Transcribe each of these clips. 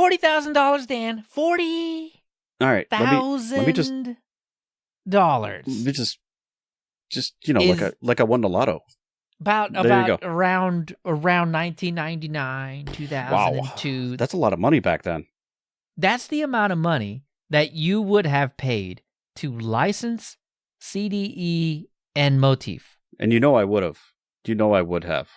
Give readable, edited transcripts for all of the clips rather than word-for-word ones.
$40,000, Dan. $40,000. All right. Let me just like I won the lotto. About around 1999, 2002. Wow, that's a lot of money back then. That's the amount of money that you would have paid to license CDE and Motif. And I would have. I would have.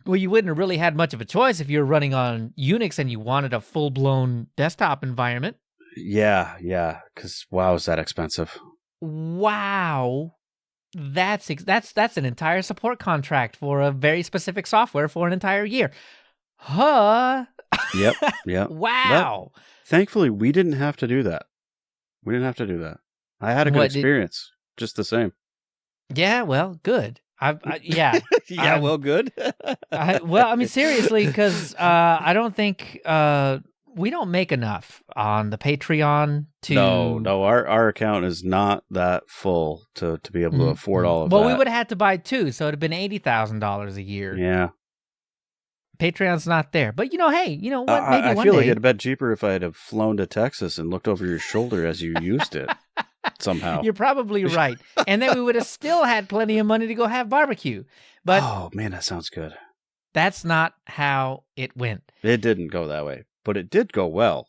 Well, you wouldn't have really had much of a choice if you were running on Unix and you wanted a full-blown desktop environment. Yeah, because wow, is that expensive. Wow. That's an entire support contract for a very specific software for an entire year. Huh? Yep. Wow. Well, thankfully, we didn't have to do that. I had a good experience, just the same. Yeah, well, good. Yeah. Well, good. Seriously, because I don't think we don't make enough on the Patreon to... No, our account is not that full to be able to afford all of that. Well, we would have had to buy two, so it would have been $80,000 a year. Yeah. Patreon's not there. But, hey, you know what? Maybe I feel like it'd have been cheaper if I had flown to Texas and looked over your shoulder as you used it somehow. You're probably right. And then we would have still had plenty of money to go have barbecue. But oh, man, that sounds good. That's not how it went. It didn't go that way. But it did go well.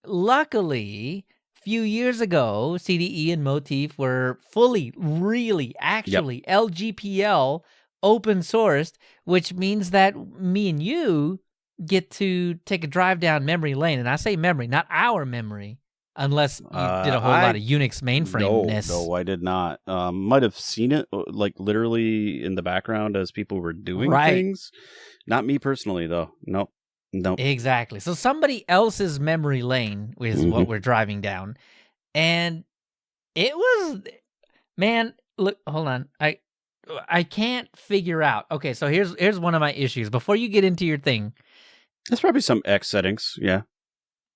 Luckily, a few years ago, CDE and Motif were fully, really, actually, LGPL open sourced, which means that me and you get to take a drive down memory lane. And I say memory, not our memory, unless you did a whole lot of Unix mainframe-ness. No, I did not. Might have seen it, like, literally in the background as people were doing things. Not me personally, though. Nope. Exactly. So somebody else's memory lane is what we're driving down. And it was, man, look, hold on. I can't figure out. Okay, so here's one of my issues. Before you get into your thing. There's probably some X settings, yeah.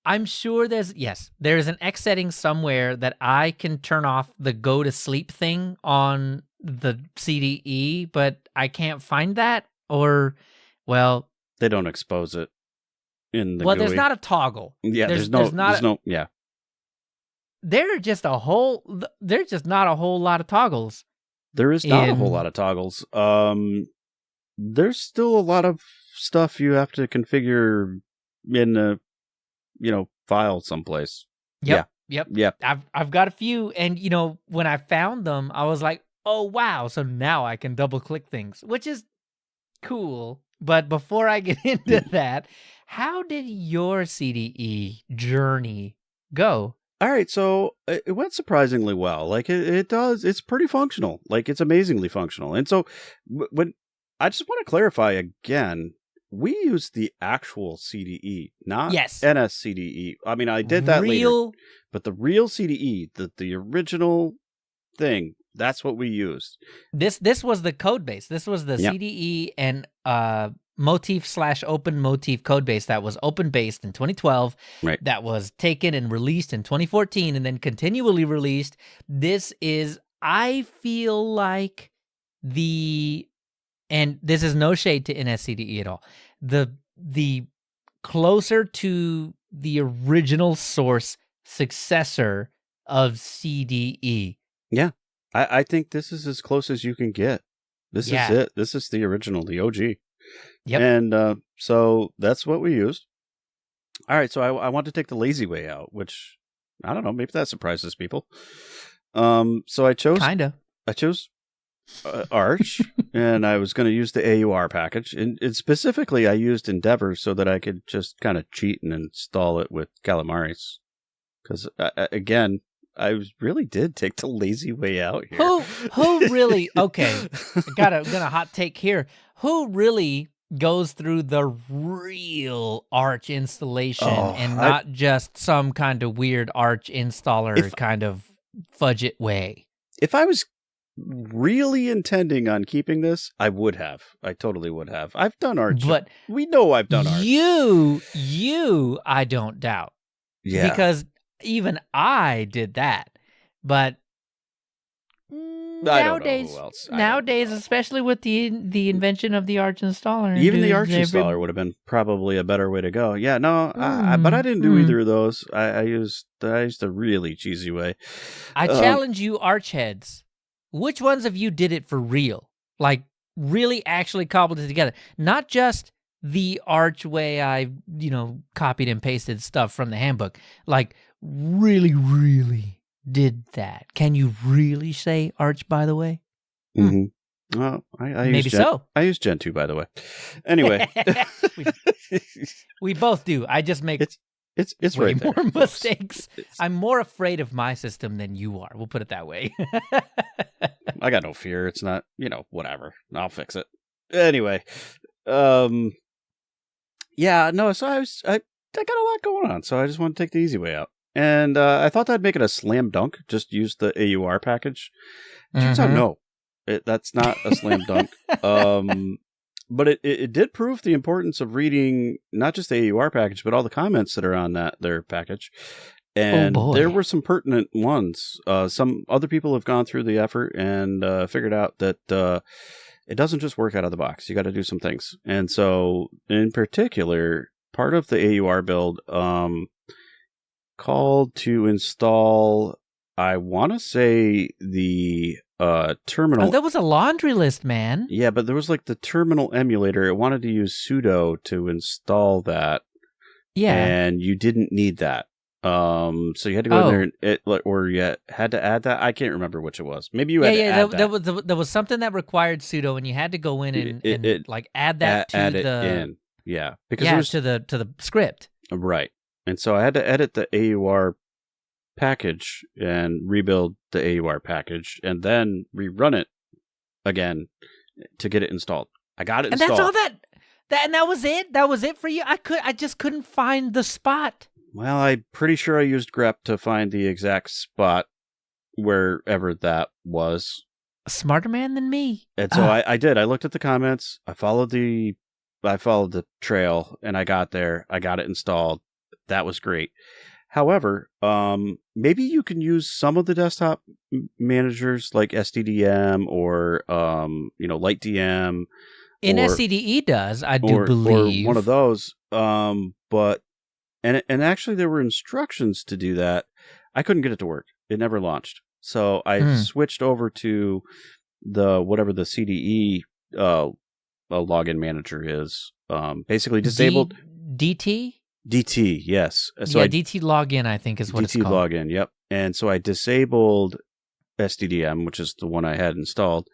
I'm sure there's an X setting somewhere that I can turn off the go to sleep thing on the CDE, but I can't find that, or, well. They don't expose it. There's not a toggle. Yeah, there's no. Yeah. There's just not a whole lot of toggles. There is not a whole lot of toggles. There's still a lot of stuff you have to configure in a, file someplace. Yep. I've got a few, and when I found them, I was like, oh wow! So now I can double click things, which is cool. But before I get into that, how did your CDE journey go? All right, so it went surprisingly well. Like it does, it's pretty functional. Like it's amazingly functional. And so when I just want to clarify again, we used the actual CDE, not NSCDE. I mean, I did that later, but the real CDE, the original thing, that's what we used. This was the code base. This was the CDE and Motif/Open Motif code base that was open based in 2012. Right. That was taken and released in 2014 and then continually released. This is, I feel like, and this is no shade to NSCDE at all, the closer to the original source successor of CDE. Yeah. I think this is as close as you can get. This is it. This is the original, the OG. Yep. And so that's what we used. All right, so I want to take the lazy way out, which, I don't know, maybe that surprises people. So I chose Arch, and I was going to use the AUR package. And specifically, I used Endeavor so that I could just kind of cheat and install it with Calamares. Because, again, I really did take the lazy way out here. Who really, okay, gonna hot take here. Who really goes through the real Arch installation and not just some kind of weird Arch installer kind of fudge it way? If I was really intending on keeping this, I would have. I totally would have. I've done Arch. But we know I've done Arch. You, I don't doubt. Yeah. Because even I did that. But I don't know who else. Nowadays, especially with the invention of the Arch installer, even the Arch installer would have been probably a better way to go. Yeah, no, but I didn't do either of those. I used the really cheesy way. I challenge you, Arch heads. Which ones of you did it for real? Like really, actually cobbled it together, not just the Arch way I copied and pasted stuff from the handbook. Like really, really did that. Can you really say Arch, by the way? Mm-hmm. Well, I maybe so. I use Gen 2, by the way. Anyway. we both do. I just make it's way right more there, mistakes. I'm more afraid of my system than you are. We'll put it that way. I got no fear. It's not, whatever. I'll fix it. Anyway. Yeah, no, so I got a lot going on, so I just want to take the easy way out. And I thought that'd make it a slam dunk. Just use the AUR package. Turns out, no, that's not a slam dunk. But it did prove the importance of reading not just the AUR package, but all the comments that are on their package. And there were some pertinent ones. Some other people have gone through the effort and figured out that it doesn't just work out of the box. You got to do some things. And so, in particular, part of the AUR build called to install, I want to say, the terminal. Oh, that was a laundry list, man. Yeah, but there was like the terminal emulator. It wanted to use sudo to install that. Yeah. And you didn't need that. So you had to go in there or you had to add that. I can't remember which it was. Maybe you had to add that. There was something that required sudo, and you had to go in and add that to it in. Yeah, because to the script. Right, and so I had to edit the AUR package and rebuild the AUR package, and then rerun it again to get it installed. I got it installed. And that's all that was it. That was it for you. I just couldn't find the spot. Well, I'm pretty sure I used grep to find the exact spot wherever that was. A smarter man than me. And so I did. I looked at the comments. I followed the trail, and I got there. I got it installed. That was great. However, maybe you can use some of the desktop managers like SDDM or LightDM. In SCDE does, I do believe. Or one of those. But And actually, there were instructions to do that. I couldn't get it to work. It never launched. So I switched over to whatever the CDE login manager is. Basically disabled DT. DT, yes. So DT login, I think, is what it's called. DT login, yep. And so I disabled SDDM, which is the one I had installed.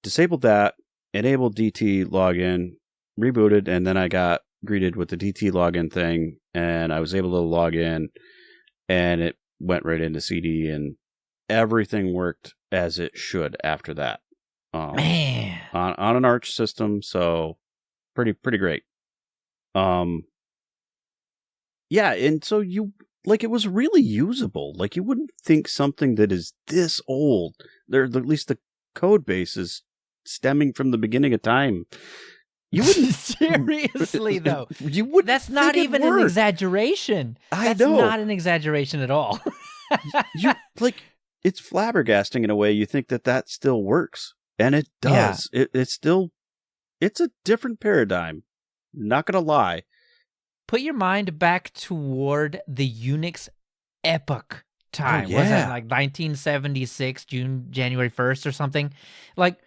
Disabled that, enabled DT login, rebooted, and then I got greeted with the DT login thing, and I was able to log in, and it went right into CD, and everything worked as it should after that. Man, on an Arch system, so pretty great. Yeah, and so it was really usable. Like, you wouldn't think something that is this old, at least the code base is stemming from the beginning of time. You wouldn't seriously though. You would. That's not even an exaggeration. That's not an exaggeration at all. It's flabbergasting in a way. You think that still works, and it does. Yeah. It's a different paradigm. Not gonna lie. Put your mind back toward the Unix epoch time. Oh, yeah. Was that like 1976, January 1st or something? Like,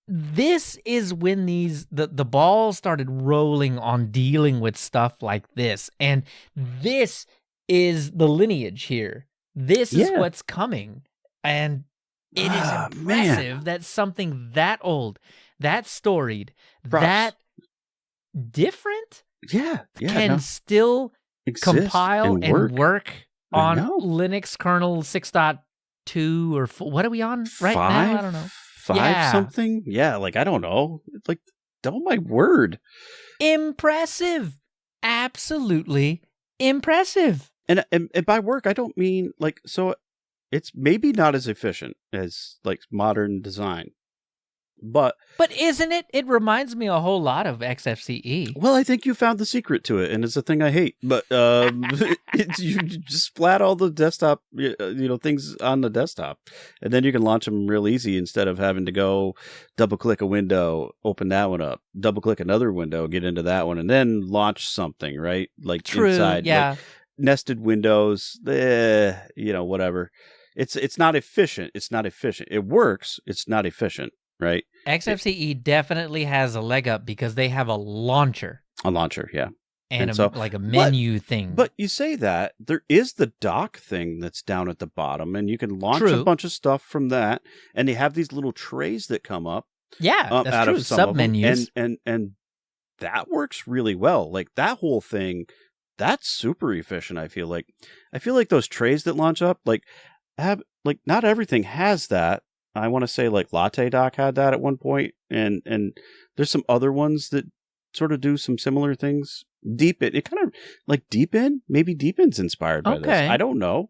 this is when the ball started rolling on dealing with stuff like this. And this is the lineage here. This is what's coming. And it is impressive that something that old, that storied, that different can still compile and work on Linux kernel 6.2 or 4. What are we on right now? I don't know. 5 something? Yeah, I don't know. It's oh my word. Impressive. Absolutely impressive. And by work, I don't mean so it's maybe not as efficient as modern design. But isn't it? It reminds me a whole lot of XFCE. well, I think you found the secret to it, and it's a thing I hate. But you just splat all the desktop, things on the desktop, and then you can launch them real easy instead of having to go double click a window, open that one up, double click another window, get into that one, and then launch something, right? Like True, inside, yeah. like nested windows, whatever. It's not efficient. It's not efficient. It works. It's not efficient. Right. XFCE definitely has a leg up because they have a launcher. A launcher, yeah. And a menu thing. But you say that, there is the dock thing that's down at the bottom, and you can launch a bunch of stuff from that, and they have these little trays that come up. Yeah, that's out true. Of some Sub-menus. And that works really well. Like, that whole thing, that's super efficient, I feel like. I feel like those trays that launch up, not everything has that. I want to say like Latte Dock had that at one point, and there's some other ones that sort of do some similar things. Deepin, it kind of like Deepin, maybe Deepin's inspired by this. I don't know.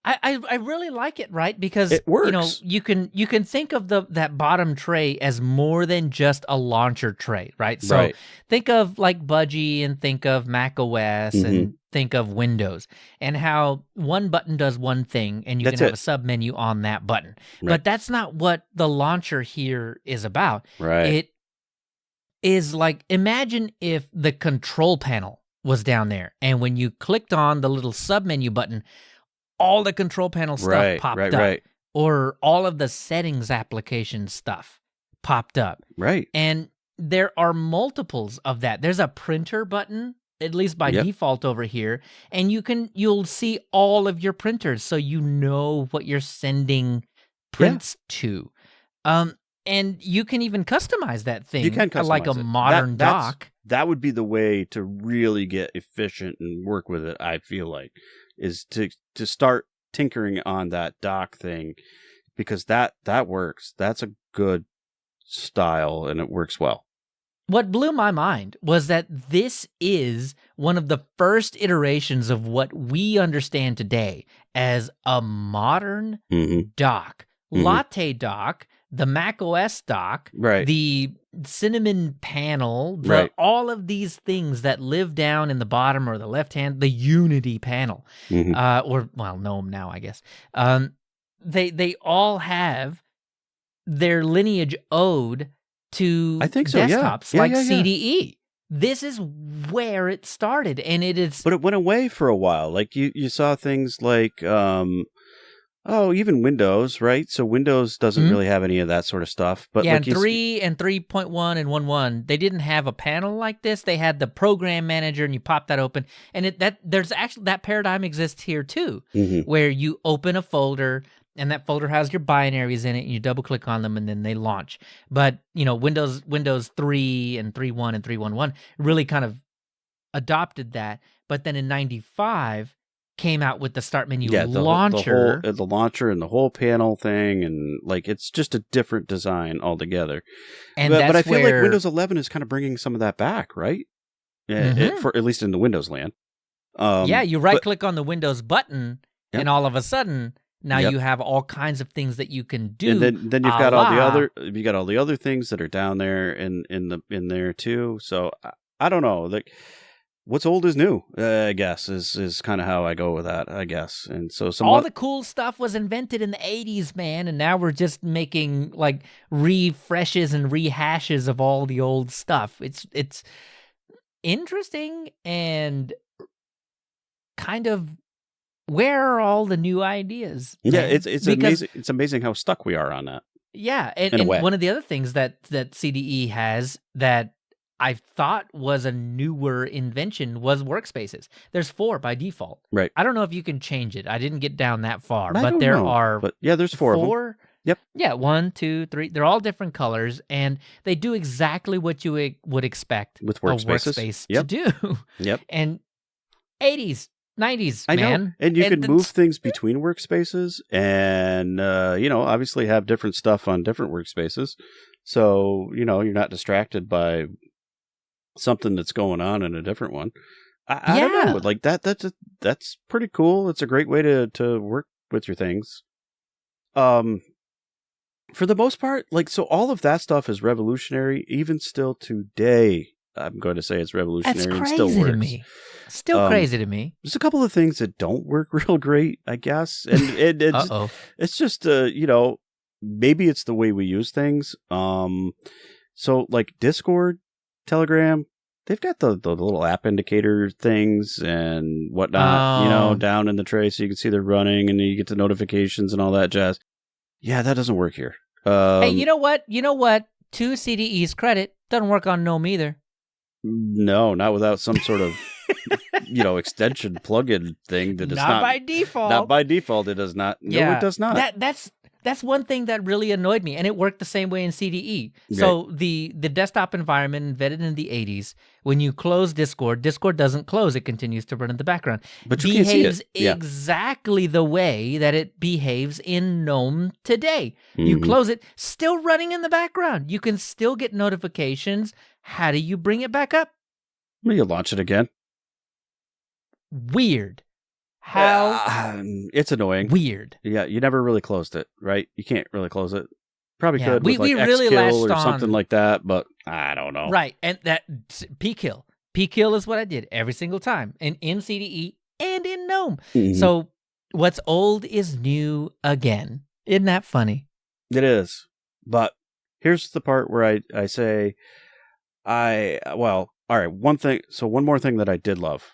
I really like it, right? Because it works. You can think of that bottom tray as more than just a launcher tray, right? So think of like Budgie and think of Mac OS and think of Windows, and how one button does one thing and you can have a sub menu on that button. Right. But that's not what the launcher here is about. Right. It is like, imagine if the control panel was down there, and when you clicked on the little sub menu button, all the control panel stuff popped up. Or all of the settings application stuff popped up. Right. And there are multiples of that. There's a printer button, at least by default over here, and you'll see all of your printers, so you know what you're sending prints to. And you can even customize that thing. You can customize like a modern dock. That would be the way to really get efficient and work with it, I feel like, is to start tinkering on that dock thing, because that works. That's a good style, and it works well. What blew my mind was that this is one of the first iterations of what we understand today as a modern dock. Latte dock, the Mac OS dock, the cinnamon panel, all of these things that live down in the bottom or the left hand, the Unity panel, GNOME now, I guess. They all have their lineage owed to desktops like CDE. This is where it started, and it is. But it went away for a while. Like you saw things like. Even Windows, right? So Windows doesn't really have any of that sort of stuff. But and 3 and 3.1 and 1.1, they didn't have a panel like this. They had the program manager, and you pop that open. And there's actually that paradigm exists here too, where you open a folder, and that folder has your binaries in it, and you double click on them, and then they launch. But Windows 3 and 3.1 and 3.1.1 really kind of adopted that. But then in '95. Came out with the start menu launcher. The launcher and the whole panel thing, and like it's just a different design altogether. And but I feel like Windows 11 is kind of bringing some of that back, right? For at least in the Windows land. You right click on the Windows button, and all of a sudden now you have all kinds of things that you can do. And then you've got all the other things that are down there in there too. So I don't know, like. What's old is new, I guess, is kind of how I go with that, I guess. And so all the cool stuff was invented in the 80s, man, and now we're just making like refreshes and rehashes of all the old stuff. It's interesting, and kind of, where are all the new ideas? Yeah, it's amazing. It's amazing how stuck we are on that. Yeah, and one of the other things that CDE has that I thought was a newer invention was workspaces. There's 4 by default. Right. I don't know if you can change it. I didn't get down that far, but there's 4 of them. Yep. Yeah, 1, 2, 3. They're all different colors, and they do exactly what you would expect with workspaces. A workspace to do. Yep. And 80s, 90s, I man. know. And you can move things between workspaces, and obviously have different stuff on different workspaces. So, you're not distracted by something that's going on in a different one. I don't know, like that's pretty cool. It's a great way to work with your things. for the most part, like, so all of that stuff is revolutionary, even still today. I'm going to say it's revolutionary. That's and still crazy works. to me. Still crazy to me. There's a couple of things that don't work real great, I guess. And it's just, maybe it's the way we use things. So like Discord, Telegram, they've got the little app indicator things and whatnot, down in the tray so you can see they're running and you get the notifications and all that jazz. Yeah, that doesn't work here. Hey, you know what? To CDE's credit, doesn't work on GNOME either. No, not without some sort of, extension plugin thing that is not by default. Not by default, it does not. Yeah. No, it does not. That's one thing that really annoyed me, and it worked the same way in CDE. So the desktop environment invented in the 80s, when you close Discord doesn't close. It continues to run in the background. But you behaves can't see it. Exactly the way that it behaves in GNOME today. You close it, still running in the background. You can still get notifications. How do you bring it back up? Well, you launch it again. Weird. How? It's annoying. Weird. Yeah, you never really closed it, right? You can't really close it. Probably could we with really Xkill or something like that, but I don't know. Right, and that pkill. Pkill is what I did every single time, and in CDE and in GNOME. So what's old is new again. Isn't that funny? It is. But here's the part where I say, all right, one more thing that I did love.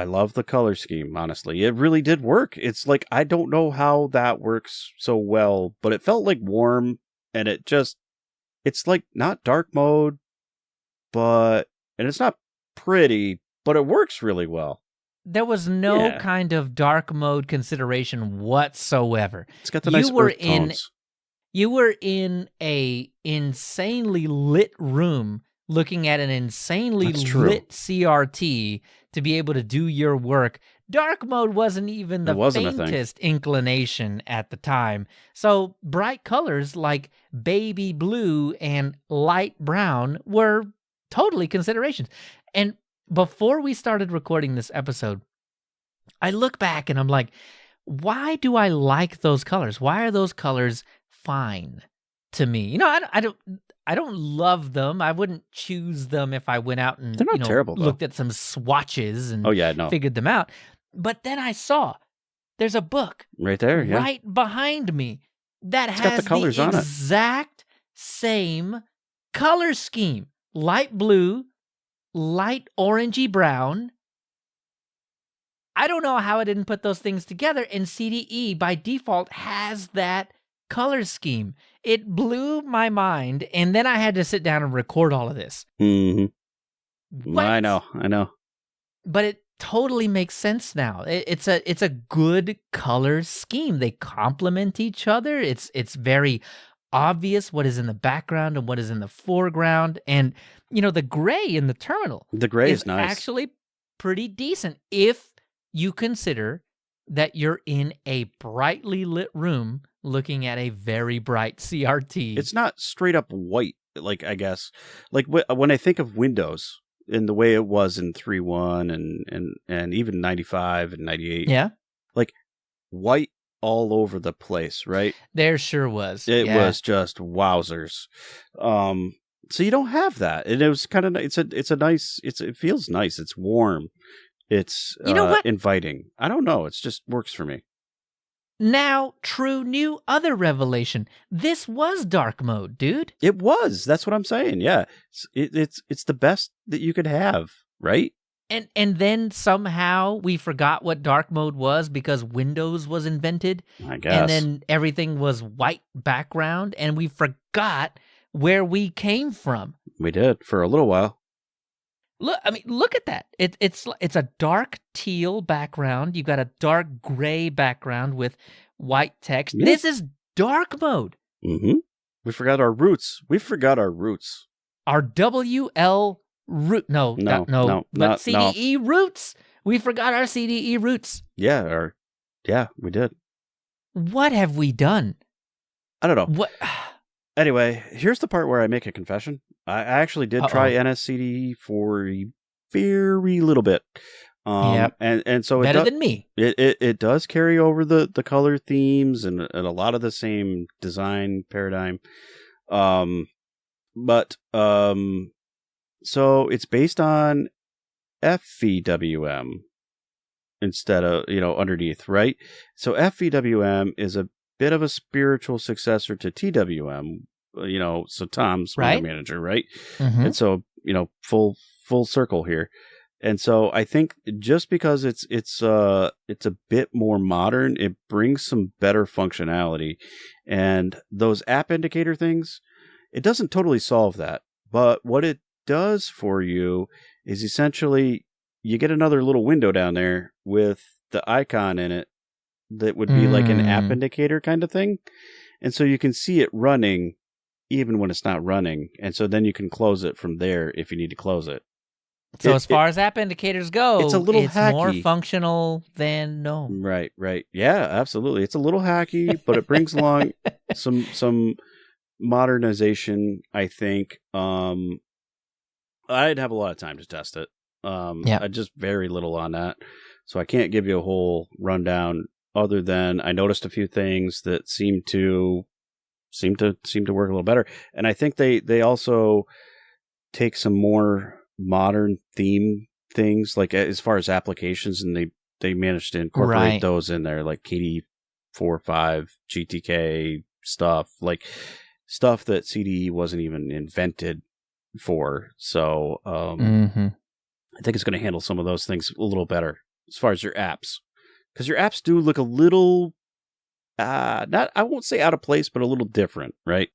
I love the color scheme, honestly. It really did work. It's like, I don't know how that works so well, but it felt like warm, and it's like not dark mode, and it's not pretty, but it works really well. There was no kind of dark mode consideration whatsoever. It's got the nice earth tones. You were in a insanely lit room looking at an insanely lit CRT to be able to do your work. Dark mode wasn't even the faintest inclination at the time. So bright colors like baby blue and light brown were totally considerations. And before we started recording this episode, I look back and I'm like, why do I like those colors? Why are those colors fine to me? I don't love them. I wouldn't choose them if I went out and they're not terrible, looked at some swatches and figured them out. But then I saw there's a book right there, right behind me that has the colors on exact same color scheme. Light blue, light orangey brown. I don't know how I didn't put those things together, and CDE by default has that color scheme. It blew my mind, and then I had to sit down and record all of this. Mm-hmm. I know. But it totally makes sense now. It's a good color scheme. They complement each other. It's very obvious what is in the background and what is in the foreground, and the gray in the terminal. The gray is nice. Actually pretty decent if you consider that you're in a brightly lit room looking at a very bright CRT. It's not straight up white, like, I guess. Like, when I think of Windows in the way it was in 3.1 and even 95 and 98. Yeah. Like, white all over the place, right? There sure was. It was just wowzers. So you don't have that. And it was kind of, it feels nice. It's warm. It's inviting. I don't know. It just works for me. Now, true new other revelation. This was dark mode, dude. It was. That's what I'm saying. Yeah. It's the best that you could have, right? And then somehow we forgot what dark mode was because Windows was invented. I guess. And then everything was white background, and we forgot where we came from. We did for a little while. Look at that. It's a dark teal background. You got a dark gray background with white text. Yeah. This is dark mode. Mm-hmm. We forgot our roots. Our WL root. No. But CDE roots. We forgot our CDE roots. Yeah, we did. What have we done? I don't know. What? Anyway, here's the part where I make a confession. I actually did try NSCDE for a very little bit. Yep. And so Better than me. It does carry over the color themes and a lot of the same design paradigm. But so it's based on FVWM instead of, underneath, right? So FVWM is a bit of a spiritual successor to TWM, so Tom's Right. window manager, right? Mm-hmm. And so, full circle here. And so I think just because it's a bit more modern, it brings some better functionality. And those app indicator things, it doesn't totally solve that. But what it does for you is essentially you get another little window down there with the icon in it that would be like an app indicator kind of thing. And so you can see it running even when it's not running. And so then you can close it from there if you need to close it. So as far as app indicators go, it's a little hacky. More functional than GNOME. Right. Yeah, absolutely. It's a little hacky, but it brings along some modernization, I think. I'd have a lot of time to test it. I just very little on that. So I can't give you a whole rundown other than I noticed a few things that seem to work a little better. And I think they also take some more modern theme things, like as far as applications, and they managed to incorporate those in there, like KD4.5 GTK stuff, like stuff that CDE wasn't even invented for. So I think it's going to handle some of those things a little better as far as your apps, because your apps do look a little not, I won't say out of place, but a little different, right?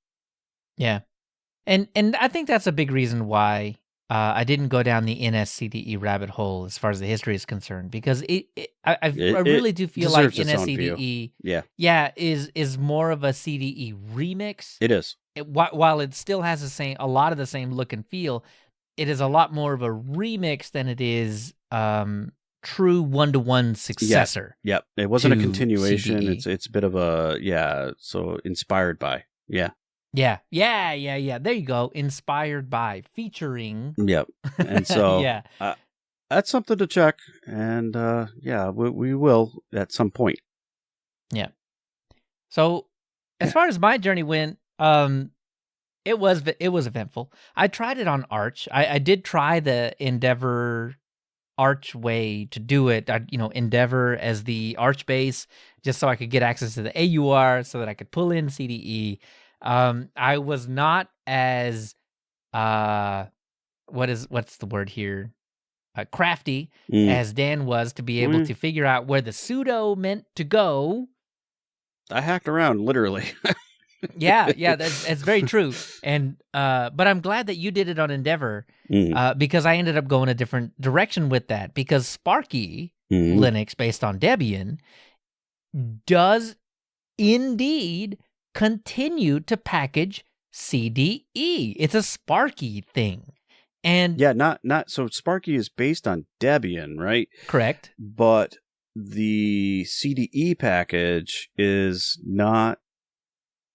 Yeah. And I think that's a big reason why I didn't go down the NSCDE rabbit hole as far as the history is concerned, because I really do feel like NSCDE is more of a CDE remix. It is. While it still has a lot of the same look and feel, it is a lot more of a remix than it is true one-to-one successor. Yep. It wasn't a continuation. CDE. It's a bit of a so inspired by. Yeah. Yeah. There you go. Inspired by, featuring. Yep. And so that's something to check. And we will at some point. Yeah. So as far as my journey went, it was eventful. I tried it on Arch. I did try the Endeavor Arch way to do it. Endeavor as the Arch base, just so I could get access to the AUR, so that I could pull in CDE. I was not as what's the word here? Crafty as Dan was to be able to figure out where the sudo meant to go. I hacked around literally. yeah, that's very true. And but I'm glad that you did it on Endeavor, because I ended up going a different direction with that, because Sparky Linux based on Debian does indeed continue to package CDE. It's a Sparky thing. And not so Sparky is based on Debian, right? Correct. But the CDE package is not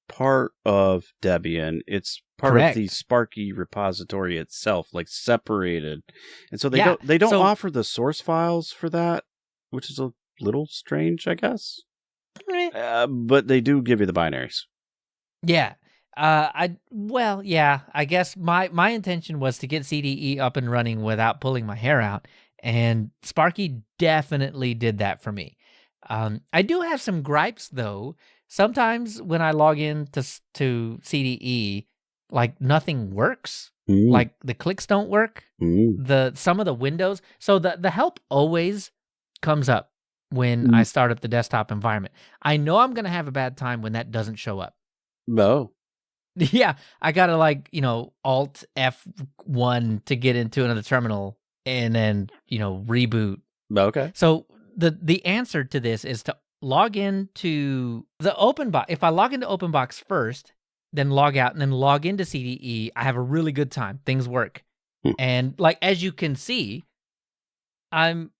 part of Debian. It's part of the Sparky repository itself, like separated. And so they don't offer the source files for that, which is a little strange, I guess. But they do give you the binaries. Yeah. I guess my intention was to get CDE up and running without pulling my hair out, and Sparky definitely did that for me. I do have some gripes though. Sometimes when I log in to CDE, like nothing works. Like the clicks don't work. Some of the windows. So the help always comes up when I start up the desktop environment. I know I'm gonna have a bad time when that doesn't show up. No. Yeah, I gotta Alt F1 to get into another terminal and then reboot. Okay. So the answer to this is to log into the OpenBox. If I log into OpenBox first, then log out and then log into CDE, I have a really good time. Things work. And as you can see, I'm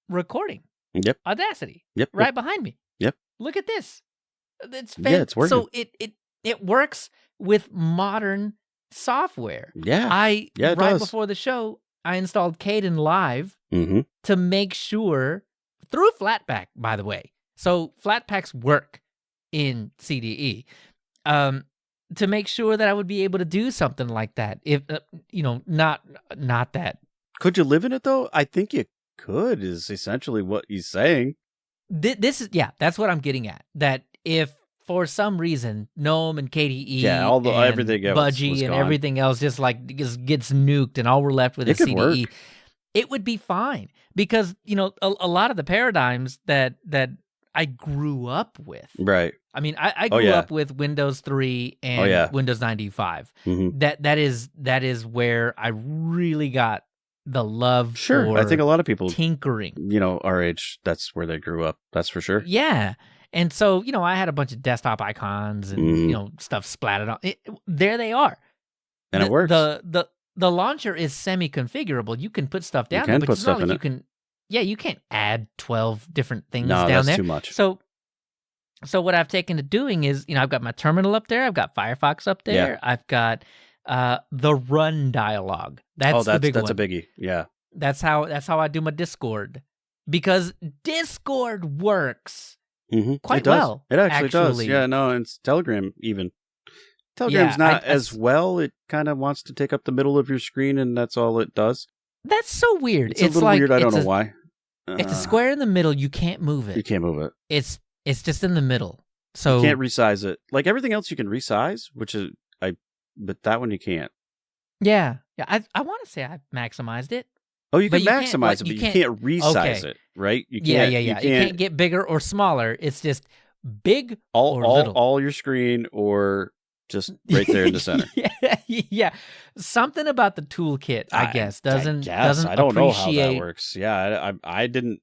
recording. Yep. Audacity. Yep. Right behind me. Yep. Look at this. It's it's working. So it works with modern software. Yeah. Right does. Before the show, I installed Kden Live Mm-hmm. to make sure, through Flatpak, by the way. So Flatpaks work in CDE. To make sure that I would be able to do something like that. If not that. Could you live in it though? I think you could. Is essentially what he's saying. This is that's what I'm getting at. That if for some reason GNOME and KDE, and everything else Budgie was and gone. everything else just gets nuked, and all we're left with is could CDE, work. it would be fine because a lot of the paradigms that I grew up with. Right. I mean, I grew up with Windows 3 and Windows 95. Mm-hmm. That is where I really got the love for I think a lot of people tinkering. Our age, that's where they grew up. That's for sure. Yeah. And so, I had a bunch of desktop icons and, stuff splattered on it. There they are. And it works. The launcher is semi-configurable. You can put stuff down there, but it's not like you can. Yeah, you can't add 12 different things down there. No, that's too much. So what I've taken to doing is, I've got my terminal up there. I've got Firefox up there. Yeah. I've got the run dialog. That's the big one. That's a biggie. Yeah. That's how I do my Discord, because Discord works quite well. It actually does. Yeah, no, and Telegram even. Telegram's not as well. It kind of wants to take up the middle of your screen, and that's all it does. That's so weird. It's a little weird. I don't know why. It's a square in the middle. You can't move it. You can't move it. It's just in the middle. So you can't resize it. Like everything else, you can resize, but that one you can't. Yeah. I want to say I maximized it. Oh, you can maximize it, but you can't resize it, right? You can't, You can't get bigger or smaller. It's just big or little. All your screen or just right there in the center. Yeah. Something about the toolkit, I guess, doesn't I don't know how that appreciate. works. Yeah, I didn't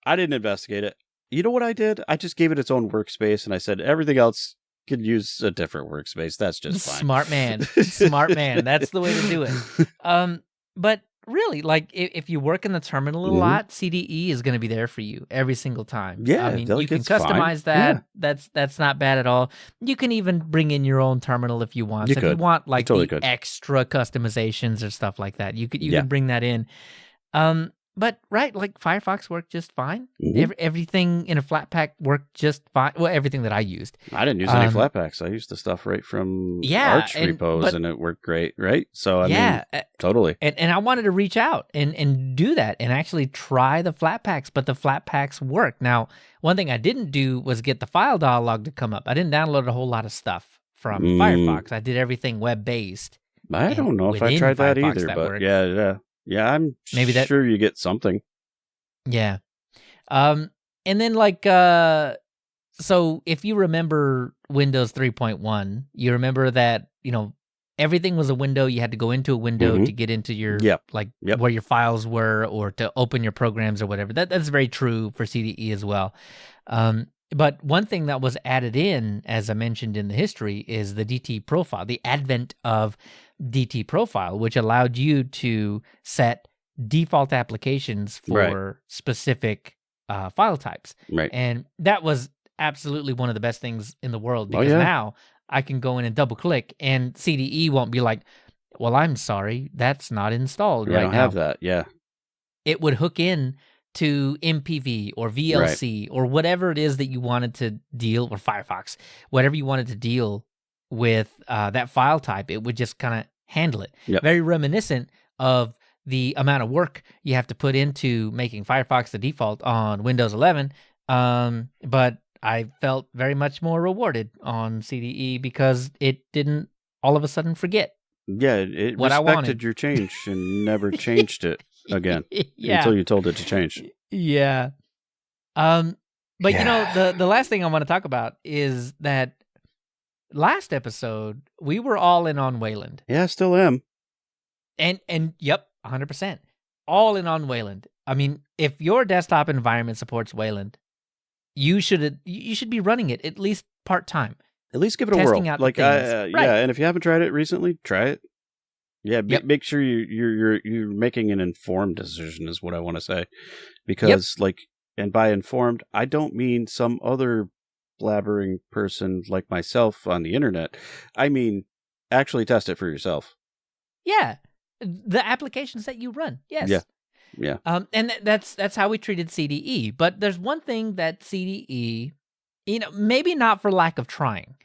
investigate it. You know what I did? I just gave it its own workspace, and I said everything else could use a different workspace. That's just fine. Smart man. Smart man. That's the way to do it. But really, like if you work in the terminal a lot, CDE is going to be there for you every single time. Yeah, I mean, you can customize that. Yeah. That's not bad at all. You can even bring in your own terminal if you want. If you want like the extra customizations or stuff like that, you can bring that in. But like Firefox worked just fine. Everything in a Flatpak worked just fine. Well, everything that I used. I didn't use any Flatpaks. I used the stuff right from Arch repos, and it worked great, right? So I mean, totally. And I wanted to reach out and do that and actually try the Flatpaks, but the Flatpaks work. Now, one thing I didn't do was get the file dialog to come up. I didn't download a whole lot of stuff from Firefox. I did everything web-based. I don't know if I tried that either, but worked. Yeah, I'm sure you get something. Yeah. And then so if you remember Windows 3.1, you remember that, everything was a window. You had to go into a window to get into your, where your files were or to open your programs or whatever. That's very true for CDE as well. But one thing that was added in, as I mentioned in the history, is the DT profile, the advent of DT profile, which allowed you to set default applications for specific file types. Right. And that was absolutely one of the best things in the world, because now I can go in and double click and CDE won't be like, well, I'm sorry, that's not installed right now. I don't have that. Yeah. It would hook in to MPV or VLC or whatever it is that you wanted to deal, or Firefox, whatever you wanted to deal with that file type. It would just kind of handle it. Yep. Very reminiscent of the amount of work you have to put into making Firefox the default on Windows 11. But I felt very much more rewarded on CDE because it didn't all of a sudden forget. Yeah, it respected your change and never changed it again until you told it to change. Yeah. But the last thing I want to talk about is that last episode we were all in on Wayland. Yeah, still am. And yep, 100%. All in on Wayland. I mean, if your desktop environment supports Wayland, you should be running it at least part-time. At least give it a whirl. Yeah, and if you haven't tried it recently, try it. Yeah, make sure you're making an informed decision is what I want to say. Because and by informed, I don't mean some other blabbering person like myself on the internet. I mean, actually test it for yourself. Yeah. The applications that you run, yes. Yeah. And that's how we treated CDE. But there's one thing that CDE, maybe not for lack of trying,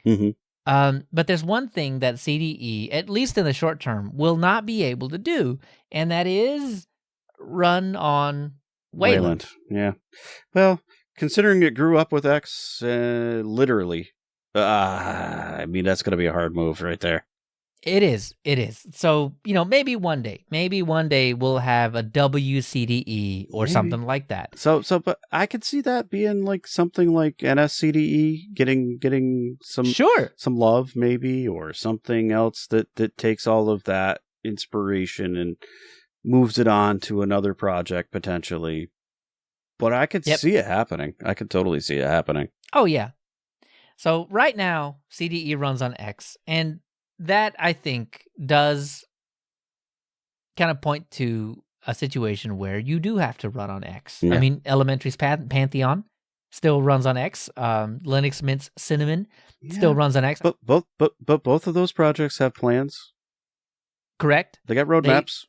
but there's one thing that CDE, at least in the short term, will not be able to do, and that is run on Wayland. Yeah. Well, considering it grew up with X, literally, I mean, that's going to be a hard move right there. It is. So, maybe one day we'll have a WCDE or something like that. But I could see that being like something like NSCDE getting some love maybe, or something else that takes all of that inspiration and moves it on to another project potentially. But I could see it happening. I could totally see it happening. Oh, yeah. So right now, CDE runs on X, and that, I think, does kind of point to a situation where you do have to run on X. Yeah. I mean, Elementary's Pantheon still runs on X. Linux Mint's Cinnamon still runs on X. But both of those projects have plans. Correct. They got roadmaps.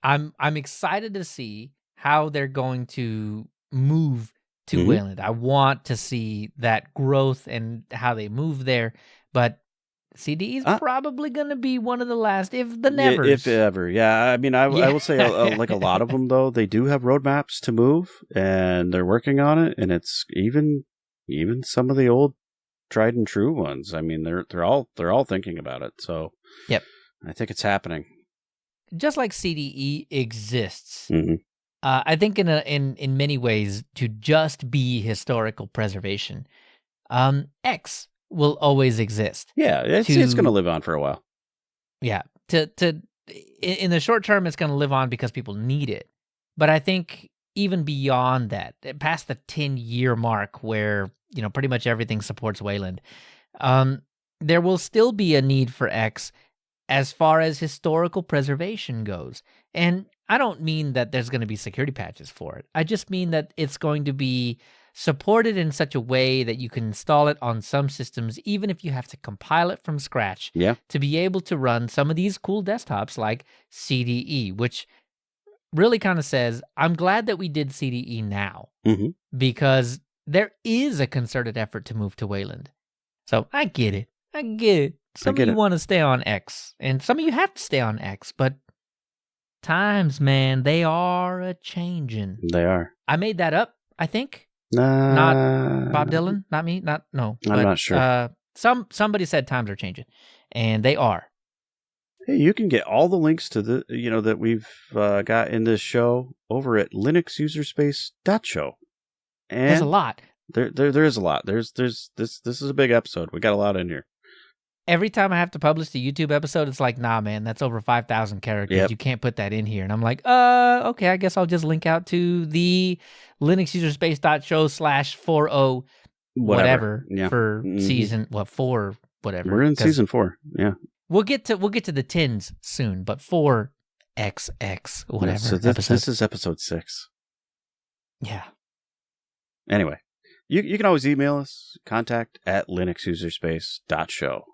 I'm excited to see how they're going to move to Wayland. I want to see that growth and how they move there, but CDE is probably going to be one of the last, if the nevers. If ever, yeah. I mean, I will say, like a lot of them, though, they do have roadmaps to move, and they're working on it. And it's even some of the old tried and true ones. I mean, they're all thinking about it. So, I think it's happening. Just like CDE exists, I think in many ways to just be historical preservation, X will always exist. Yeah, it's going to live on for a while. Yeah, in the short term, it's going to live on because people need it. But I think even beyond that, past the 10-year mark, where pretty much everything supports Wayland, there will still be a need for X as far as historical preservation goes. And I don't mean that there's going to be security patches for it. I just mean that it's going to be supported in such a way that you can install it on some systems, even if you have to compile it from scratch, to be able to run some of these cool desktops like CDE, which really kind of says, I'm glad that we did CDE now, because there is a concerted effort to move to Wayland. So I get it. Some of you want to stay on X, and some of you have to stay on X, but times, man, they are a-changin'. They are. I made that up, I think. Not Bob Dylan, not me, no. I'm not sure. Somebody said times are changing, and they are. Hey, you can get all the links to the that we've got in this show over at linuxuserspace.show. And there's a lot. There is a lot. This is a big episode. We got a lot in here. Every time I have to publish the YouTube episode, it's like, nah, man, that's over 5,000 characters. Yep. You can't put that in here. And I'm like, okay, I guess I'll just link out to the linuxuserspace.show/40 whatever for season 4, whatever. We're in season 4. Yeah. We'll get to the 10s soon, but 4XX whatever. Yeah, so this is episode 6. Yeah. Anyway, you can always email us, contact@linuxuserspace.show.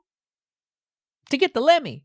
To get the Lemmy.